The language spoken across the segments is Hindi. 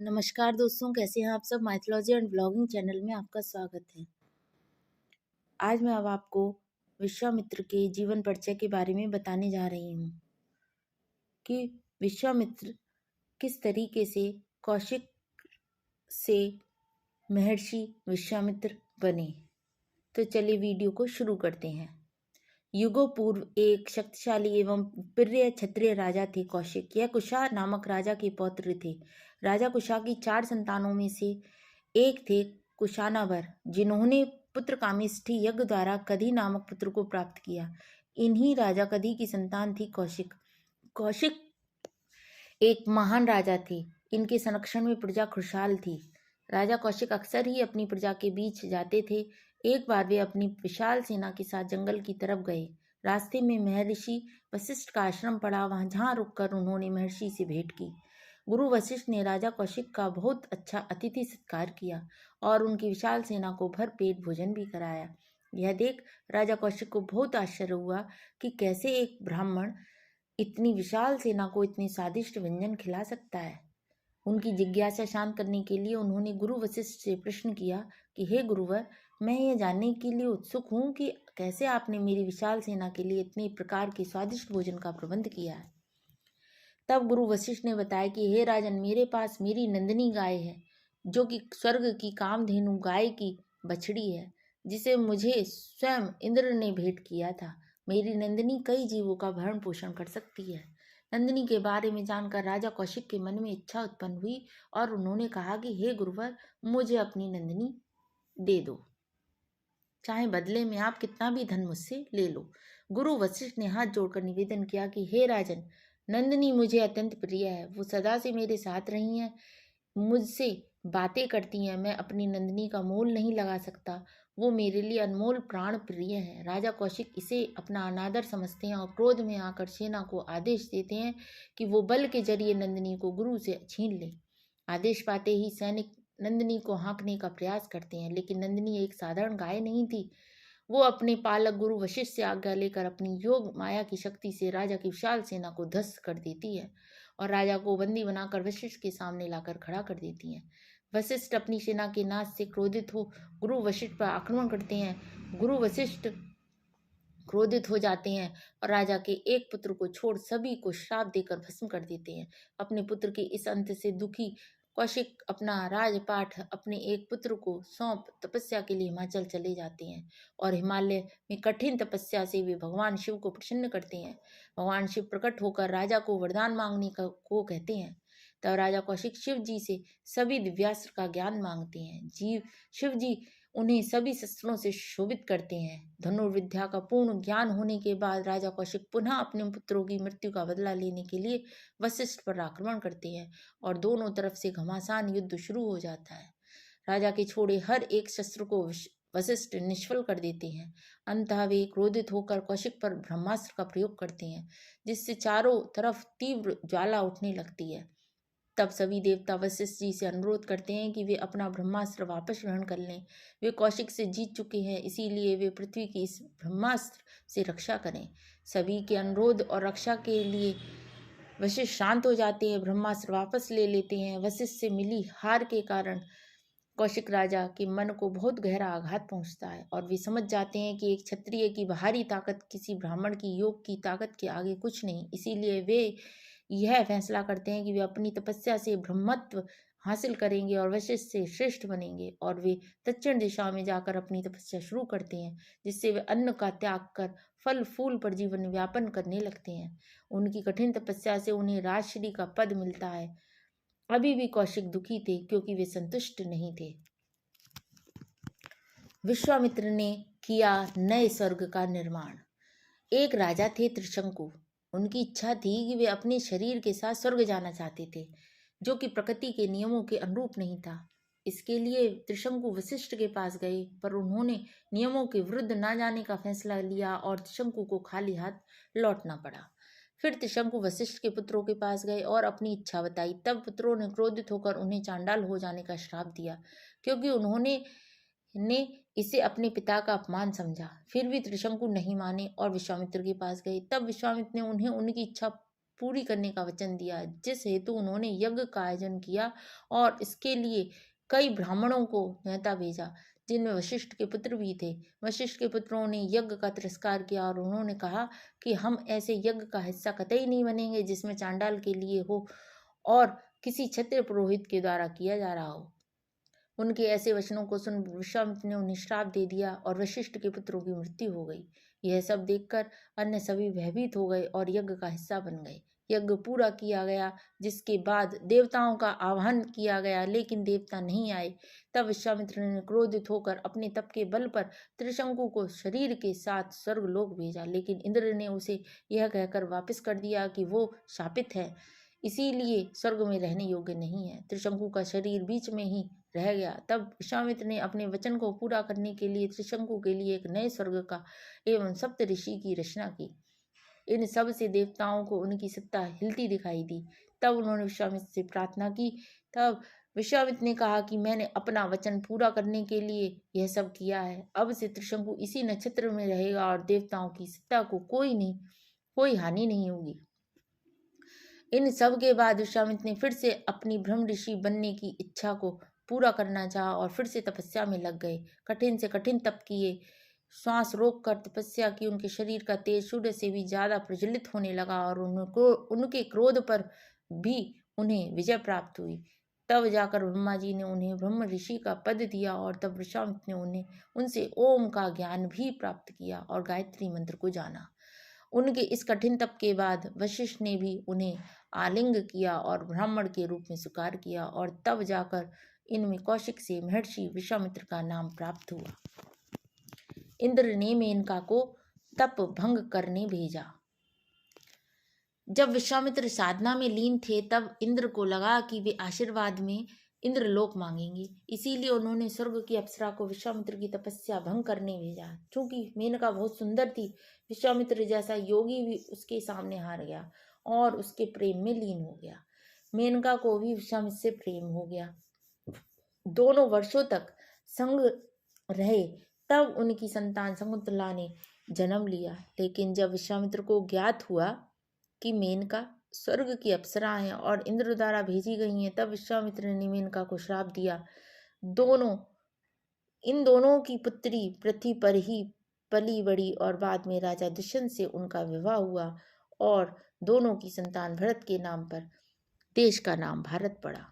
नमस्कार दोस्तों, कैसे हैं आप सब। माइथोलॉजी एंड ब्लॉगिंग चैनल में आपका स्वागत है। आज मैं अब आपको विश्वामित्र के जीवन परिचय के बारे में बताने जा रही हूँ कि विश्वामित्र किस तरीके से कौशिक से महर्षि विश्वामित्र बने। तो चलिए वीडियो को शुरू करते हैं। युगों पूर्व एक शक्तिशाली एवं प्रिय क्षत्रिय राजा थे कौशिक। यह कुशा नामक राजा के पौत्र थे। राजा कुशा की 4 संतानों में से एक थे कुशानावर, जिन्होंने पुत्र कामेष्ठी यज्ञ द्वारा कधी नामक पुत्र को प्राप्त किया। इन्हीं राजा कधी की संतान थी कौशिक। कौशिक एक महान राजा थे। इनके संरक्षण में प्रजा खुशहाल थी। राजा कौशिक अक्सर ही अपनी प्रजा के बीच जाते थे। एक बार वे अपनी विशाल सेना के साथ जंगल की तरफ गए। रास्ते में महर्षि वशिष्ठ का आश्रम पड़ा। वहां जहां रुककर उन्होंने महर्षि से भेंट की। गुरु वशिष्ठ ने राजा कौशिक का बहुत अच्छा अतिथि सत्कार किया और उनकी विशाल सेना को भरपेट भोजन भी कराया। यह देख राजा कौशिक को बहुत आश्चर्य हुआ कि कैसे एक ब्राह्मण इतनी विशाल सेना को इतने स्वादिष्ट व्यंजन खिला सकता है। उनकी जिज्ञासा शांत करने के लिए उन्होंने गुरु वशिष्ठ से प्रश्न किया कि हे गुरुवर, मैं यह जानने के लिए उत्सुक हूँ कि कैसे आपने मेरी विशाल सेना के लिए इतने प्रकार के स्वादिष्ट भोजन का प्रबंध किया है। तब गुरु वशिष्ठ ने बताया कि हे राजन, मेरे पास मेरी नंदिनी गाय है, जो कि स्वर्ग की कामधेनु गाय की बछड़ी है, जिसे मुझे स्वयं इंद्र ने भेंट किया था। मेरी नंदिनी कई जीवों का भरण पोषण कर सकती है। नंदिनी के बारे में जानकर राजा कौशिक के मन में इच्छा उत्पन्न हुई और उन्होंने कहा कि हे गुरुवर, मुझे अपनी नंदिनी दे दो, चाहे बदले में आप कितना भी धन मुझसे ले लो। गुरु वशिष्ठ ने हाथ जोड़कर निवेदन किया कि हे राजन, नंदिनी मुझे अत्यंत प्रिय है। वो सदा से मेरे साथ रही हैं, मुझसे बातें करती हैं। मैं अपनी नंदिनी का मोल नहीं लगा सकता। वो मेरे लिए अनमोल प्राण प्रिय है। राजा कौशिक इसे अपना अनादर समझते हैं और क्रोध में आकर सेना को आदेश देते हैं कि वो बल के जरिए नंदिनी को गुरु से छीन ले। आदेश पाते ही सैनिक नंदिनी को हाँकने का प्रयास करते हैं, लेकिन नंदिनी एक साधारण गाय नहीं थी। वो अपने पालक गुरु वशिष्ठ से आज्ञा लेकर अपनी योग माया की शक्ति से राजा की विशाल सेना को ध्वस्त कर देती है और राजा को बंदी बनाकर वशिष्ठ के सामने लाकर खड़ा कर देती है। वशिष्ठ अपनी सेना के नाश से क्रोधित हो गुरु वशिष्ठ पर आक्रमण करते हैं। गुरु वशिष्ठ क्रोधित हो जाते हैं और राजा के एक पुत्र को छोड़ सभी को श्राप देकर भस्म कर देते हैं। अपने पुत्र के इस अंत से दुखी कौशिक अपना राजपाठ अपने एक पुत्र को सौंप तपस्या के लिए हिमाचल चले जाते हैं और हिमालय में कठिन तपस्या से वे भगवान शिव को प्रसन्न करते हैं। भगवान शिव प्रकट होकर राजा को वरदान मांगने को कहते हैं। तब राजा कौशिक शिव जी से सभी दिव्यास्त्र का ज्ञान मांगते हैं। शिव जी उन्हें सभी शस्त्रों से शोभित करते हैं। धनुर्विद्या का पूर्ण ज्ञान होने के बाद राजा कौशिक पुनः अपने पुत्रों की मृत्यु का बदला लेने के लिए वशिष्ठ पर आक्रमण करते हैं और दोनों तरफ से घमासान युद्ध शुरू हो जाता है। राजा के छोड़े हर एक शस्त्र को वशिष्ठ निष्फल कर देते हैं। अंततः वे क्रोधित होकर कौशिक पर ब्रह्मास्त्र का प्रयोग करते हैं, जिससे चारों तरफ तीव्र ज्वाला उठने लगती है। तब सभी देवता वशिष्ठ जी से अनुरोध करते हैं कि वे अपना ब्रह्मास्त्र वापस ग्रहण कर लें। वे कौशिक से जीत चुके हैं, इसीलिए वे पृथ्वी की इस ब्रह्मास्त्र से रक्षा करें। सभी के अनुरोध और रक्षा के लिए वशिष्ठ शांत हो जाते हैं, ब्रह्मास्त्र वापस ले लेते हैं। वशिष्ठ से मिली हार के कारण कौशिक राजा के मन को बहुत गहरा आघात पहुंचता है और वे समझ जाते हैं कि एक क्षत्रिय की बाहरी ताकत किसी ब्राह्मण की योग की ताकत के आगे कुछ नहीं। इसीलिए वे यह फैसला करते हैं कि वे अपनी तपस्या से ब्रह्मत्व हासिल करेंगे और वशिष्ठ से श्रेष्ठ बनेंगे। और वे दक्षिण दिशा में जाकर अपनी तपस्या शुरू करते हैं, जिससे वे अन्न का त्याग कर फल फूल पर जीवन व्यापन करने लगते हैं। उनकी कठिन तपस्या से उन्हें राजश्री का पद मिलता है। अभी भी कौशिक दुखी थे क्योंकि वे संतुष्ट नहीं थे। विश्वामित्र ने किया नए स्वर्ग का निर्माण। एक राजा थे त्रिशंकु। उनकी इच्छा थी कि वे अपने शरीर के साथ स्वर्ग जाना चाहते थे, जो कि प्रकृति के नियमों के अनुरूप नहीं था। इसके लिए त्रिशंकु वशिष्ठ के पास गए, पर उन्होंने नियमों के विरुद्ध न जाने का फैसला लिया और त्रिशंकु को खाली हाथ लौटना पड़ा। फिर त्रिशंकु वशिष्ठ के पुत्रों के पास गए और अपनी इच्छा बताई। तब पुत्रों ने क्रोधित होकर उन्हें चांडाल हो जाने का श्राप दिया, क्योंकि उन्होंने ने इसे अपने पिता का अपमान समझा। फिर भी त्रिशंकु नहीं माने और विश्वामित्र के पास गए। तब विश्वामित्र ने उन्हें उनकी इच्छा पूरी करने का वचन दिया, जिस हेतु उन्होंने यज्ञ का आयोजन किया और इसके लिए कई ब्राह्मणों को न्योता भेजा, जिनमें वशिष्ठ के पुत्र भी थे। वशिष्ठ के पुत्रों ने यज्ञ का तिरस्कार किया और उन्होंने कहा कि हम ऐसे यज्ञ का हिस्सा कतई नहीं बनेंगे जिसमें चांडाल के लिए हो और किसी क्षत्रिय पुरोहित के द्वारा किया जा रहा हो। उनके ऐसे वचनों को सुन विश्वामित्र ने उन्हें श्राप दे दिया और वशिष्ठ के पुत्रों की मृत्यु हो गई। यह सब देखकर अन्य सभी भयभीत हो गए और यज्ञ का हिस्सा बन गए। यज्ञ पूरा किया गया, जिसके बाद देवताओं का आह्वान किया गया, लेकिन देवता नहीं आए। तब विश्वामित्र ने क्रोधित होकर अपने तप के बल पर त्रिशंकु को शरीर के साथ स्वर्गलोक भेजा, लेकिन इंद्र ने उसे यह कहकर वापस कर दिया कि वो शापित है, इसीलिए स्वर्ग में रहने योग्य नहीं है। त्रिशंकु का शरीर बीच में ही रह गया। तब विश्वामित्र ने अपने वचन को पूरा करने के लिए त्रिशंकु के लिए एक नए स्वर्ग का एवं सप्त ऋषि की रचना की। इन सब से देवताओं को उनकी सत्ता हिलती दिखाई दी। तब उन्होंने विश्वामित्र से प्रार्थना की। तब विश्वामित्र ने कहा कि मैंने अपना वचन पूरा करने के लिए यह सब किया है। अब से त्रिशंकु इसी नक्षत्र में रहेगा और देवताओं की सत्ता को कोई हानि नहीं होगी। इन सब के बाद विश्वामित्र ने फिर से अपनी ब्रह्म ऋषि बनने की इच्छा को पूरा करना चाहा और फिर से तपस्या में लग गए। कठिन से कठिन तप किए, श्वास रोक कर तपस्या की। उनके शरीर का तेज सूर्य से भी ज्यादा प्रज्वलित होने लगा और उनके क्रोध पर भी उन्हें विजय प्राप्त हुई। तब जाकर ब्रह्मा जी ने उन्हें ब्रह्म ऋषि का पद दिया और तब विश्वामित्र ने उनसे ओम का ज्ञान भी प्राप्त किया और गायत्री मंत्र को जाना। उनके इस कठिन तप के बाद वशिष्ठ ने भी उन्हें आलिंग किया और ब्राह्मण के रूप में स्वीकार किया और तब जाकर इनमें कौशिक से महर्षि विश्वामित्र का नाम प्राप्त हुआ। इंद्र ने मेनका को तप भंग करने भेजा। जब विश्वामित्र साधना में लीन थे, तब इंद्र को लगा कि वे आशीर्वाद में इंद्रलोक मांगेंगे, इसीलिए उन्होंने स्वर्ग की अप्सरा को विश्वामित्र की तपस्या भंग करने भेजा। चूंकि मेनका बहुत सुंदर थी, विश्वामित्र जैसा योगी भी उसके सामने हार गया और उसके प्रेम में लीन हो गया। मेनका को भी विश्वामित्र से प्रेम हो गया। दोनों वर्षों तक संग रहे। तब उनकी संतान शकुंतला ने जन्म लिया। लेकिन जब विश्वामित्र को ज्ञात हुआ कि मेनका स्वर्ग की अप्सरा हैं और इंद्र द्वारा भेजी गई हैं, तब विश्वामित्र ने मेनका को श्राप दिया। इन दोनों की पुत्री पृथ्वी पर ही पली बड़ी और बाद में राजा दुष्यंत से उनका विवाह हुआ और दोनों की संतान भरत के नाम पर देश का नाम भारत पड़ा।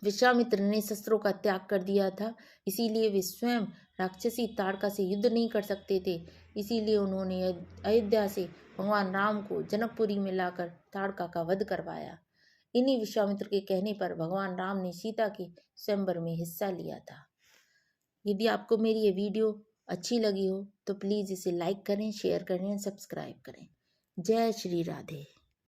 विश्वामित्र ने शस्त्रों का त्याग कर दिया था, इसीलिए वे स्वयं राक्षसी ताड़का से युद्ध नहीं कर सकते थे। इसीलिए उन्होंने अयोध्या से भगवान राम को जनकपुरी में लाकर ताड़का का वध करवाया। इन्हीं विश्वामित्र के कहने पर भगवान राम ने सीता के स्वयंवर में हिस्सा लिया था। यदि आपको मेरी ये वीडियो अच्छी लगी हो तो प्लीज़ इसे लाइक करें, शेयर करें, सब्सक्राइब करें। जय श्री राधे।